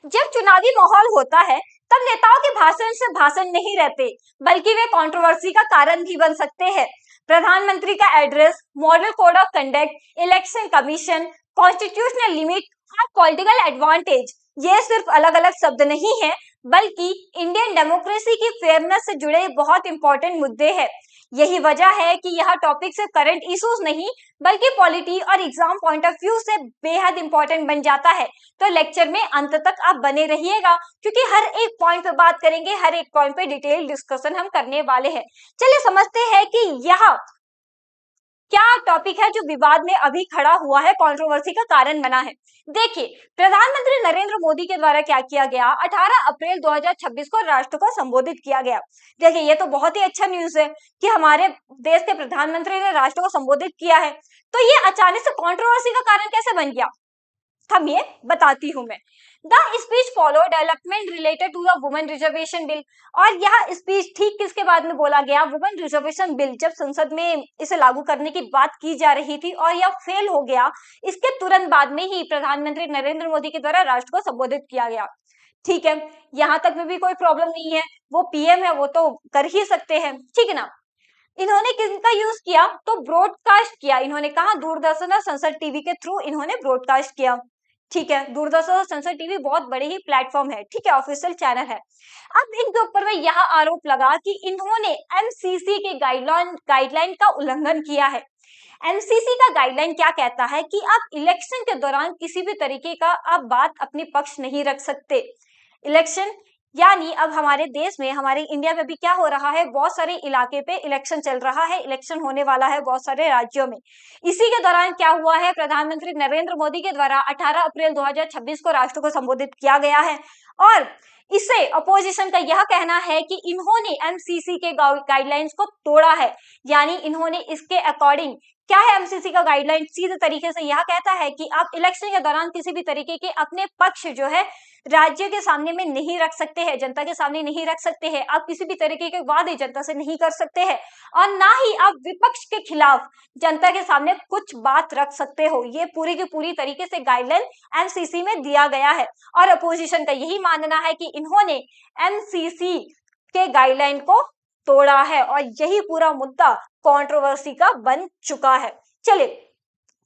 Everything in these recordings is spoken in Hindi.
जब चुनावी माहौल होता है तब नेताओं के भाषण से भाषण नहीं रहते, बल्कि वे कंट्रोवर्सी का कारण भी बन सकते हैं। प्रधानमंत्री का address, model code of conduct, election commission, constitutional limit और पॉलिटिकल एडवांटेज, ये सिर्फ अलग अलग शब्द नहीं है, बल्कि इंडियन डेमोक्रेसी की फेयरनेस से जुड़े बहुत इंपॉर्टेंट मुद्दे हैं। यही वजह है कि यह टॉपिक सिर्फ करंट इश्यूज नहीं, बल्कि पॉलिटी और एग्जाम पॉइंट ऑफ व्यू से बेहद इंपॉर्टेंट बन जाता है। तो लेक्चर में अंत तक आप बने रहिएगा, क्योंकि हर एक पॉइंट पे बात करेंगे, हर एक पॉइंट पे डिटेल डिस्कशन हम करने वाले हैं। चलिए समझते हैं कि यह क्या टॉपिक है जो विवाद में अभी खड़ा हुआ है, कंट्रोवर्सी का कारण बना है। देखिए, प्रधानमंत्री नरेंद्र मोदी के द्वारा क्या किया गया, 18 अप्रैल 2026 को राष्ट्र को संबोधित किया गया। देखिए, ये तो बहुत ही अच्छा न्यूज है कि हमारे देश के प्रधानमंत्री ने राष्ट्र को संबोधित किया है। तो ये अचानक से कंट्रोवर्सी का कारण कैसे बन गया, हम ये बताती हूँ मैं। The speech follow development related to the women reservation bill. और यह स्पीच ठीक किसके बाद में बोला गया, वुमेन रिजर्वेशन बिल जब संसद में इसे लागू करने की बात की जा रही थी और यह फेल हो गया, इसके तुरंत बाद में ही प्रधानमंत्री नरेंद्र मोदी के द्वारा राष्ट्र को संबोधित किया गया। ठीक है, यहाँ तक में भी कोई प्रॉब्लम नहीं है, वो पीएम है, वो तो कर ही सकते हैं, ठीक है ना। इन्होंने किसका यूज किया, तो ब्रॉडकास्ट किया। इन्होंने कहा दूरदर्शन और संसद टीवी के थ्रू इन्होंने ब्रॉडकास्ट किया। ठीक है, दूरदर्शन और संसद टीवी बहुत बड़े ही प्लेटफॉर्म है, ठीक है, ऑफिशियल चैनल है। अब इनके ऊपर में यह आरोप लगा कि इन्होंने एमसीसी के गाइडलाइन का उल्लंघन किया है। एमसीसी का गाइडलाइन क्या कहता है कि आप इलेक्शन के दौरान किसी भी तरीके का आप बात अपने पक्ष नहीं रख सकते। इलेक्शन यानी अब हमारे देश में, हमारे इंडिया में भी क्या हो रहा है, बहुत सारे इलाके पे इलेक्शन चल रहा है, इलेक्शन होने वाला है बहुत सारे राज्यों में। इसी के दौरान क्या हुआ है, प्रधानमंत्री नरेंद्र मोदी के द्वारा 18 अप्रैल 2026 को राष्ट्र को संबोधित किया गया है। और इसे अपोजिशन का यह कहना है कि इन्होंने एमसीसी के गाइडलाइंस को तोड़ा है, यानी इन्होंने इसके अकॉर्डिंग, क्या है एमसीसी का गाइडलाइन, सीधे तरीके से यह कहता है कि आप इलेक्शन के दौरान किसी भी तरीके के अपने पक्ष जो है राज्य के सामने में नहीं रख सकते हैं, जनता के सामने नहीं रख सकते हैं, आप किसी भी तरीके के वादे जनता से नहीं कर सकते हैं, और ना ही आप विपक्ष के खिलाफ जनता के सामने कुछ बात रख सकते हो। ये पूरी की पूरी तरीके से गाइडलाइन एमसीसी में दिया गया है। और अपोजिशन का यही मानना है कि इन्होंने एमसीसी के गाइडलाइन को तोड़ा है, और यही पूरा मुद्दा कंट्रोवर्सी का बन चुका है। चलिए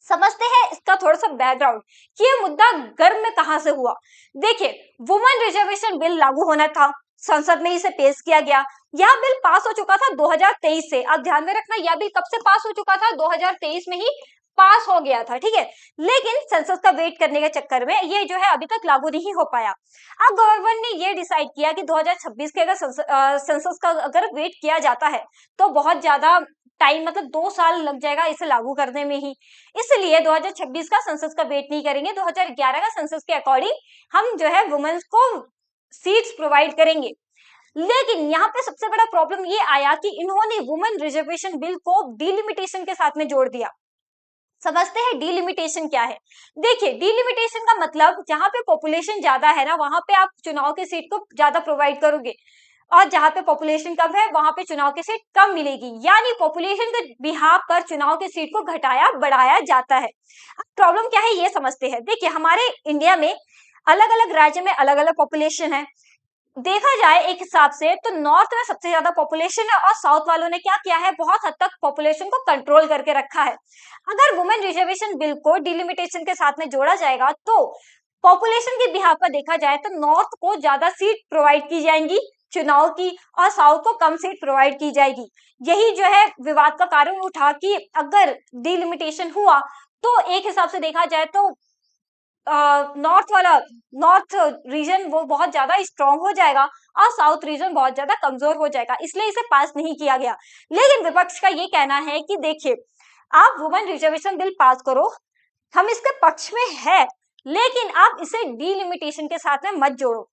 समझते हैं इसका थोड़ा सा बैकग्राउंड कि ये मुद्दा गर्म में कहां से हुआ। देखिए, वुमेन रिजर्वेशन बिल लागू होना था, संसद में इसे पेश किया गया। यह बिल पास हो चुका था 2023 से। अब ध्यान में रखना, यह बिल कब से पास हो चुका था, 2023 में ही पास हो गया था, ठीक है। लेकिन संसद का वेट करने के चक्कर में ये जो है अभी तक लागू नहीं हो पाया। अब गवर्नमेंट ने ये डिसाइड किया कि 2026 के अगर संसद का अगर वेट किया जाता है तो बहुत ज्यादा टाइम, मतलब 2 साल लग जाएगा इसे लागू करने में ही। इसलिए 2026 का संसद का वेट नहीं करेंगे, 2011 का संसद के अकॉर्डिंग हम जो है वुमेन्स को सीट्स प्रोवाइड करेंगे। लेकिन यहाँ पे सबसे बड़ा प्रॉब्लम ये आया कि इन्होंने वुमेन रिजर्वेशन बिल को डिलिमिटेशन के साथ में जोड़ दिया। समझते हैं डिलिमिटेशन क्या है। देखिए, डिलिमिटेशन का मतलब जहां पे पॉपुलेशन ज्यादा है ना, वहां पे आप चुनाव की सीट को ज्यादा प्रोवाइड करोगे, और जहां पे पॉपुलेशन कम है वहां पे चुनाव की सीट कम मिलेगी, यानी पॉपुलेशन के बिहाफ पर चुनाव की सीट को घटाया बढ़ाया जाता है। अब प्रॉब्लम क्या है ये समझते हैं। देखिए, हमारे इंडिया में अलग अलग राज्य में अलग अलग पॉपुलेशन है। देखा जाए एक हिसाब से तो नॉर्थ में सबसे ज्यादा पॉपुलेशन है, और साउथ वालों ने क्या किया है, बहुत हद तक पॉपुलेशन को कंट्रोल करके रखा है। अगर वुमेन रिजर्वेशन बिल को डिलिमिटेशन के साथ में जोड़ा जाएगा तो पॉपुलेशन के बिहाफ पर देखा जाए तो नॉर्थ को ज्यादा सीट प्रोवाइड की जाएंगी चुनाव की, और साउथ को कम सीट प्रोवाइड की जाएगी। यही जो है विवाद का कारण उठा कि अगर डिलिमिटेशन हुआ तो एक हिसाब से देखा जाए तो नॉर्थ रीजन वो बहुत ज्यादा स्ट्रॉन्ग हो जाएगा, और साउथ रीजन बहुत ज्यादा कमजोर हो जाएगा, इसलिए इसे पास नहीं किया गया। लेकिन विपक्ष का ये कहना है कि देखिए, आप वुमेन रिजर्वेशन बिल पास करो, हम इसके पक्ष में है, लेकिन आप इसे डिलिमिटेशन के साथ में मत जोड़ो।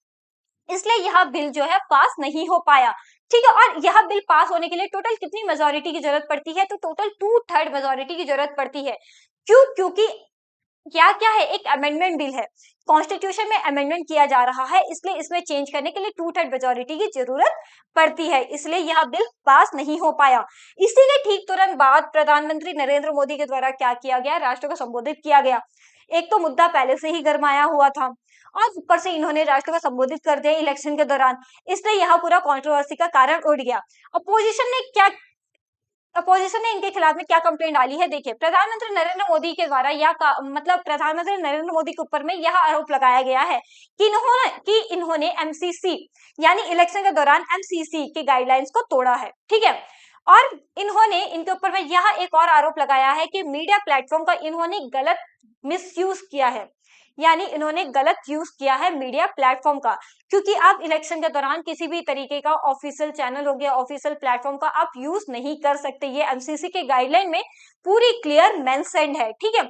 इसलिए यह बिल जो है पास नहीं हो पाया, ठीक है। और यह बिल पास होने के लिए टोटल कितनी मेजोरिटी की जरूरत पड़ती है, तो टोटल 2/3 मेजोरिटी की जरूरत पड़ती है। क्यों? क्योंकि क्या क्या है, एक अमेंडमेंट बिल है, कॉन्स्टिट्यूशन में अमेंडमेंट किया जा रहा है, इसलिए इसमें चेंज करने के लिए 2/3 मेजोरिटी की जरूरत पड़ती है, इसलिए यह बिल पास नहीं हो पाया। इसी के ठीक तुरंत बाद प्रधानमंत्री नरेंद्र मोदी के द्वारा क्या किया गया, राष्ट्र को संबोधित किया गया। एक तो मुद्दा पहले से ही गरमाया हुआ था, और ऊपर से इन्होंने राष्ट्र को संबोधित कर दिया इलेक्शन के दौरान, इसलिए यह पूरा कंट्रोवर्सी का कारण उठ गया। अपोजिशन ने इनके खिलाफ में क्या कंप्लेंट डाली है, देखिए प्रधानमंत्री नरेंद्र मोदी के द्वारा मतलब प्रधानमंत्री नरेंद्र मोदी के ऊपर में यह आरोप लगाया गया है कि इन्होंने एमसीसी यानी इलेक्शन के दौरान एमसीसी की गाइडलाइंस को तोड़ा है, ठीक है। और इन्होंने इनके ऊपर में यह एक और आरोप लगाया है कि मीडिया प्लेटफॉर्म का इन्होंने गलत मिसयूज किया है, यानी इन्होंने गलत यूज किया है मीडिया प्लेटफॉर्म का, क्योंकि आप इलेक्शन के दौरान किसी भी तरीके का ऑफिशियल चैनल हो गया, ऑफिशियल प्लेटफॉर्म का आप यूज नहीं कर सकते। ये एमसीसी के गाइडलाइन में पूरी क्लियर मेंशन्ड है, ठीक है।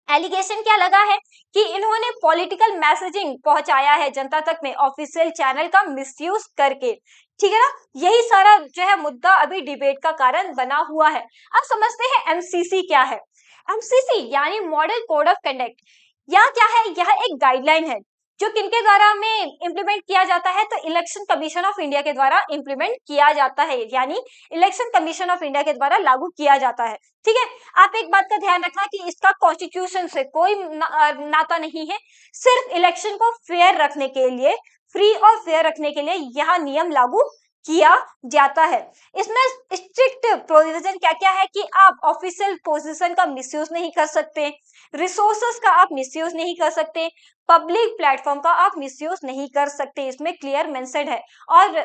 एलिगेशन क्या लगा है कि इन्होंने पॉलिटिकल मैसेजिंग पहुंचाया है जनता तक में ऑफिशियल चैनल का मिसयूज करके, ठीक है ना। यही सारा जो है मुद्दा अभी डिबेट का कारण बना हुआ है। अब समझते हैं एमसीसी क्या है। एमसीसी यानी मॉडल कोड ऑफ कंडक्ट, यह क्या है, यह एक गाइडलाइन है जो किनके द्वारा में इंप्लीमेंट किया जाता है, तो इलेक्शन कमीशन ऑफ इंडिया के द्वारा इंप्लीमेंट किया जाता है, यानी इलेक्शन कमीशन ऑफ इंडिया के द्वारा लागू किया जाता है, ठीक है। आप एक बात का ध्यान रखना कि इसका कॉन्स्टिट्यूशन से कोई नाता नहीं है, सिर्फ इलेक्शन को फेयर रखने के लिए, फ्री और फेयर रखने के लिए यह नियम लागू किया जाता है। इसमें स्ट्रिक्ट प्रोविजन क्या क्या है कि आप ऑफिशियल पोजीशन का मिसयूज नहीं कर सकते, रिसोर्सेस का आप मिसयूज नहीं कर सकते, पब्लिक प्लेटफॉर्म का आप मिसयूज नहीं कर सकते, इसमें क्लियर मेंशन्ड है। और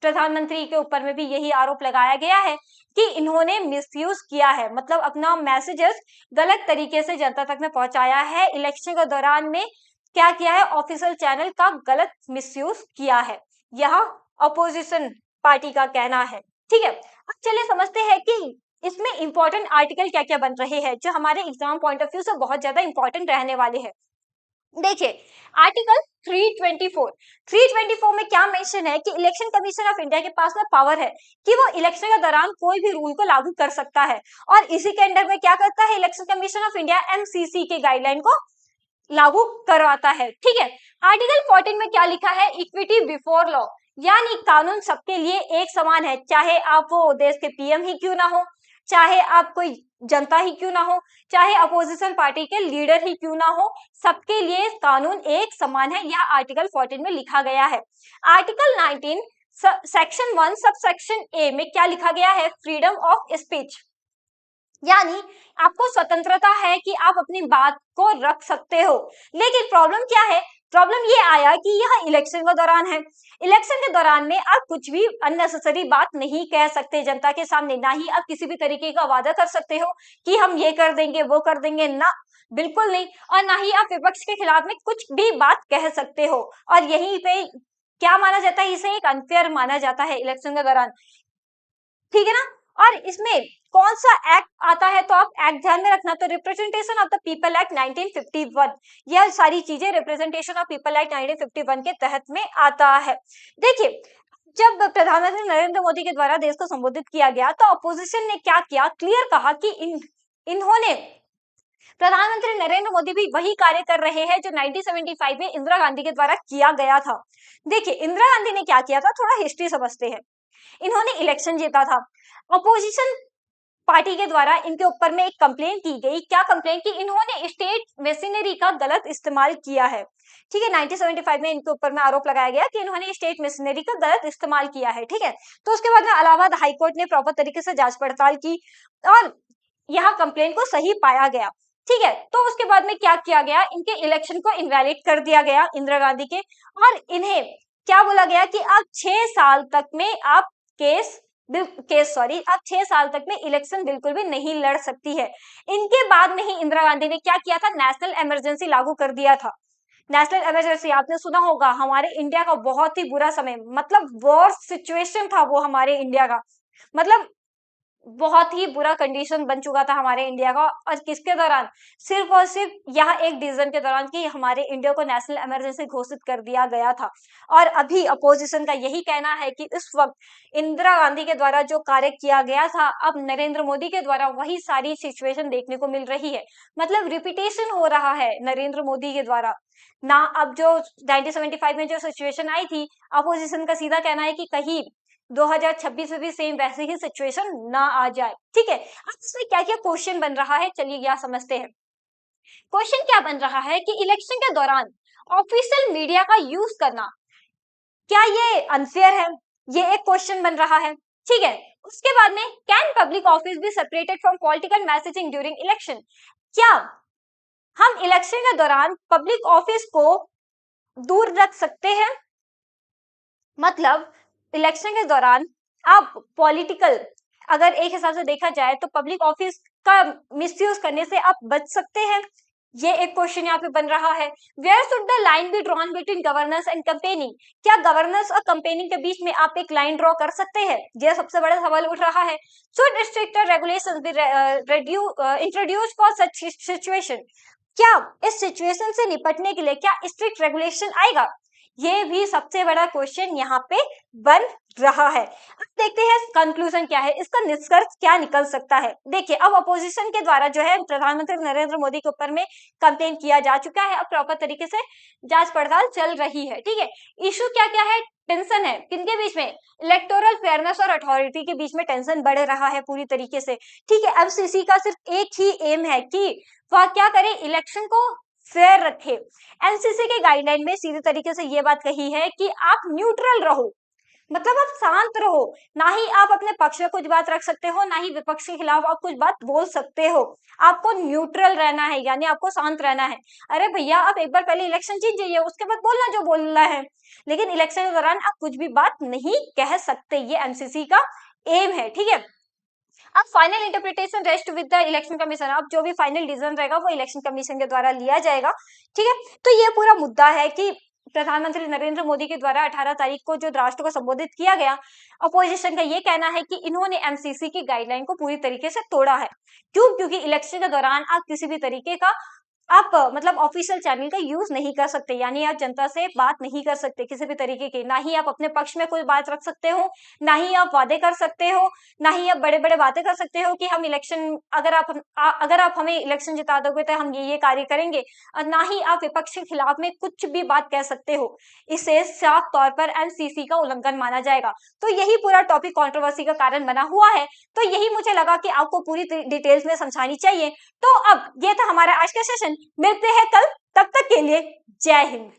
प्रधानमंत्री के ऊपर में भी यही आरोप लगाया गया है कि इन्होंने मिसयूज किया है, मतलब अपना मैसेजेस गलत तरीके से जनता तक में पहुंचाया है, इलेक्शन के दौरान में क्या किया है, ऑफिशियल चैनल का गलत मिसयूज किया है, यह अपोजिशन पार्टी का कहना है, ठीक है। अब चलिए समझते हैं कि इसमें इंपॉर्टेंट आर्टिकल क्या क्या बन रहे हैं जो हमारे एग्जाम पॉइंट ऑफ व्यू से बहुत ज्यादा इंपॉर्टेंट रहने वाले हैं। देखिए आर्टिकल 324 में क्या मेंशन है कि इलेक्शन कमीशन ऑफ इंडिया के पास में पावर है कि वो इलेक्शन के दौरान कोई भी रूल को लागू कर सकता है, और इसी के अंडर में क्या करता है election commission of India, MCC के गाइडलाइन को लागू करवाता है, ठीक है। आर्टिकल 14 में क्या लिखा है, इक्विटी बिफोर लॉ, यानी कानून सबके लिए एक समान है, चाहे आप वो देश के पीएम ही क्यों ना हो, चाहे आप कोई जनता ही क्यों ना हो, चाहे अपोजिशन पार्टी के लीडर ही क्यों ना हो, सबके लिए कानून एक समान है, यह आर्टिकल 14 में लिखा गया है। Article 19 section 1 sub section A में क्या लिखा गया है, फ्रीडम ऑफ स्पीच, यानी आपको स्वतंत्रता है कि आप अपनी बात को रख सकते हो। लेकिन प्रॉब्लम क्या है, प्रॉब्लम ये आया कि यह इलेक्शन के दौरान है, इलेक्शन के दौरान में आप कुछ भी अननेसेसरी बात नहीं कह सकते जनता के सामने, ना ही आप किसी भी तरीके का वादा कर सकते हो कि हम ये कर देंगे वो कर देंगे, ना बिल्कुल नहीं, और ना ही आप विपक्ष के खिलाफ में कुछ भी बात कह सकते हो। और यहीं पे क्या माना जाता है, इसे एक अनफेयर माना जाता है इलेक्शन के दौरान, ठीक है ना। और इसमें कौन सा एक्ट आता है, तो आप एक्ट ध्यान में रखना, तो representation of the people act 1951, यह सारी चीजें रिप्रेजेंटेशन ऑफ पीपल एक्ट 1951 के तहत में आता है। देखिए जब प्रधानमंत्री नरेंद्र मोदी के द्वारा देश को संबोधित किया गया तो अपोजिशन ने क्या किया, क्लियर कहा कि इन्होंने प्रधानमंत्री नरेंद्र मोदी भी वही कार्य कर रहे हैं जो 1975 में इंदिरा गांधी के द्वारा किया गया था। देखिए इंदिरा गांधी ने क्या किया था, थोड़ा हिस्ट्री समझते हैं। इन्होंने इलेक्शन जीता था, अपोजिशन पार्टी के द्वारा इनके ऊपर में एक कंप्लेंट की गई, क्या कंप्लेंट की, इन्होंने स्टेट मशीनरी का गलत इस्तेमाल किया है, ठीक है। 1975 में इनके ऊपर में आरोप लगाया गया कि इन्होंने स्टेट मशीनरी का गलत इस्तेमाल किया है, ठीक है। तो उसके बाद में इलाहाबाद हाईकोर्ट ने प्रॉपर तरीके से जांच पड़ताल की और यहाँ कंप्लेंट को सही पाया गया, ठीक है। तो उसके बाद में क्या किया गया, इनके इलेक्शन को इनवैलिड कर दिया गया इंदिरा गांधी के, और इन्हें क्या बोला गया कि आप 6 साल तक में आप आप 6 साल तक में इलेक्शन बिल्कुल भी नहीं लड़ सकती है। इनके बाद में ही इंदिरा गांधी ने क्या किया था, नेशनल इमरजेंसी लागू कर दिया था। नेशनल इमरजेंसी आपने सुना होगा, हमारे इंडिया का बहुत ही बुरा समय, मतलब वॉर सिचुएशन था वो हमारे इंडिया का, मतलब बहुत ही बुरा कंडीशन बन चुका था हमारे इंडिया का, और किसके दौरान, सिर्फ और सिर्फ यह एक डिसीजन के दौरान कि हमारे इंडिया को नेशनल इमरजेंसी घोषित कर दिया गया था। और अभी अपोजिशन का यही कहना है कि इस वक्त इंदिरा गांधी के द्वारा जो कार्य किया गया था, अब नरेंद्र मोदी के द्वारा वही सारी सिचुएशन देखने को मिल रही है, मतलब रिपीटेशन हो रहा है नरेंद्र मोदी के द्वारा ना। अब जो 1975 में जो सिचुएशन आई थी, अपोजिशन का सीधा कहना है कि कहीं 2026 में भी सेम वैसे ही सिचुएशन ना आ जाए, ठीक है। अब इसमें क्या क्या क्वेश्चन बन रहा है, चलिए यह समझते हैं। क्वेश्चन क्या बन रहा है कि इलेक्शन के दौरान ऑफिशियल मीडिया का यूज करना, क्या ये अनफेयर है? ये एक क्वेश्चन बन रहा है, ठीक है। उसके बाद में can public office be separated from political messaging during election? क्या हम इलेक्शन के दौरान पब्लिक ऑफिस को दूर रख सकते हैं? मतलब इलेक्शन के दौरान आप पॉलिटिकल, अगर एक हिसाब से देखा जाए तो पब्लिक ऑफिस का मिसयूज करने से आप बच सकते हैं, ये एक क्वेश्चन यहाँ पे बन रहा है। Where should the line be drawn between governance and campaigning? क्या गवर्नेंस और कैंपेनिंग के बीच में आप एक लाइन ड्रॉ कर सकते हैं? यह सबसे बड़ा सवाल उठ रहा है। Should stricter regulations be introduce for such situation? क्या इस सिचुएशन से निपटने के लिए क्या स्ट्रिक्ट रेगुलेशन आएगा? ये भी सबसे बड़ा क्वेश्चन यहाँ पे बन रहा है। अब देखते हैं कंक्लूजन क्या है, इसका निष्कर्ष क्या निकल सकता है। देखिए, अब अपोजिशन के द्वारा जो है प्रधानमंत्री नरेंद्र मोदी के ऊपर में कंप्लेन किया जा चुका है, अब प्रॉपर तरीके से जांच पड़ताल चल रही है, ठीक है। इशू क्या क्या है? टेंशन है किनके बीच में? इलेक्टोरल फेयरनेस और अथॉरिटी के बीच में टेंशन बढ़ रहा है पूरी तरीके से, ठीक है। एमसीसी का सिर्फ एक ही एम है कि वह क्या करे, इलेक्शन को फेयर रखे। एनसीसी के गाइडलाइन में सीधे तरीके से ये बात कही है कि आप न्यूट्रल रहो, मतलब आप शांत रहो, ना ही आप अपने पक्ष में कुछ बात रख सकते हो, ना ही विपक्ष के खिलाफ आप कुछ बात बोल सकते हो। आपको न्यूट्रल रहना है, यानी आपको शांत रहना है। अरे भैया, आप एक बार पहले इलेक्शन जीत जाइए, उसके बाद बोलना जो बोलना है, लेकिन इलेक्शन के दौरान आप कुछ भी बात नहीं कह सकते। ये एमसीसी का एम है, ठीक है। अब final interpretation rest with the election commission, अब जो भी फाइनल डिसीजन रहेगा वो इलेक्शन कमीशन के द्वारा लिया जाएगा, ठीक है। तो ये पूरा मुद्दा है कि प्रधानमंत्री नरेंद्र मोदी के द्वारा 18 तारीख को जो राष्ट्र को संबोधित किया गया, अपोजिशन का ये कहना है कि इन्होंने एमसीसी की गाइडलाइन को पूरी तरीके से तोड़ा है। क्यों? क्योंकि इलेक्शन के दौरान आप किसी भी तरीके का आप मतलब ऑफिशियल चैनल का यूज नहीं कर सकते, यानी आप जनता से बात नहीं कर सकते किसी भी तरीके की, ना ही आप अपने पक्ष में कोई बात रख सकते हो, ना ही आप वादे कर सकते हो, ना ही आप बड़े बड़े बातें कर सकते हो कि हम इलेक्शन, अगर आप हमें इलेक्शन जिता दोगे तो हम ये कार्य करेंगे, और ना ही आप विपक्ष के खिलाफ में कुछ भी बात कह सकते हो। इसे साफ तौर पर एमसीसी का उल्लंघन माना जाएगा। तो यही पूरा टॉपिक कंट्रोवर्सी का कारण बना हुआ है, तो यही मुझे लगा कि आपको पूरी डिटेल्स में समझानी चाहिए। तो अब ये था हमारा आज का सेशन, मिलते हैं कल, तब तक के लिए जय हिंद।